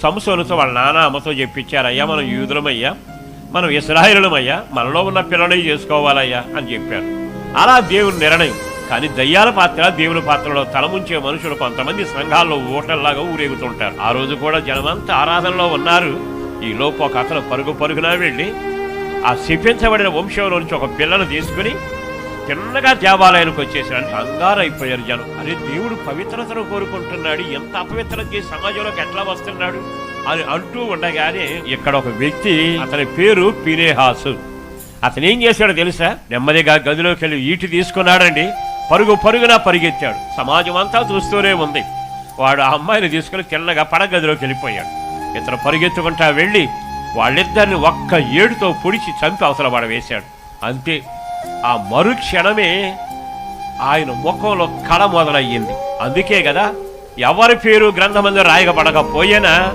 సంసోనుతో వాళ్ళ నాన్న అమ్మతో చెప్పించారయ్యా, మనం యూదులమయ్యా, మనం ఇశ్రాయేలులమయ్యా, మనలో ఉన్న పిల్లల్ని చేసుకోవాలయ్యా అని చెప్పారు. అలా దేవుని నిర్ణయం. కానీ దయ్యాల పాత్ర, దేవుని పాత్రలో తలముంచే మనుషులు కొంతమంది సంఘాల్లో ఊటల్లాగా ఊరేగుతుంటారు. ఆ రోజు కూడా జనమంతా ఆరాధనలో ఉన్నారు. ఈ లోపు ఒక అతను పరుగున వెళ్ళి ఆ శపించబడిన వంశంలో నుంచి ఒక పిల్లను తీసుకుని తిన్నగా దేవాలయానికి వచ్చేసాడు. కంగారైపోయారు జనం. అరే, దేవుడు పవిత్రతను కోరుకుంటున్నాడు, ఎంత అపవిత్రం చేసి సమాజంలోకి ఎట్లా వస్తున్నాడు అని అంటూ ఉండగానే ఇక్కడ ఒక వ్యక్తి, అతని పేరు ఫీనెహాసు. అతను ఏం చేశాడో తెలుసా? నెమ్మదిగా గదిలోకి వెళ్ళి ఈటి తీసుకున్నాడండి. పరుగున పరిగెత్తాడు. సమాజం అంతా చూస్తూనే ఉంది. వాడు ఆ అమ్మాయిని తీసుకుని తిన్నగా పడగదిలోకి వెళ్ళిపోయాడు. ఇతను పరిగెత్తుకుంటా వెళ్ళి వాళ్ళిద్దరిని ఒక్క ఏడుతో పొడిచి చంపి అవతల పడవేశాడు. అంతే, ఆ మరుక్షణమే ఆయన ముఖంలో కళ మొదలయ్యింది. అందుకే కదా ఎవరి పేరు గ్రంథమందు రాయబడకపోయినా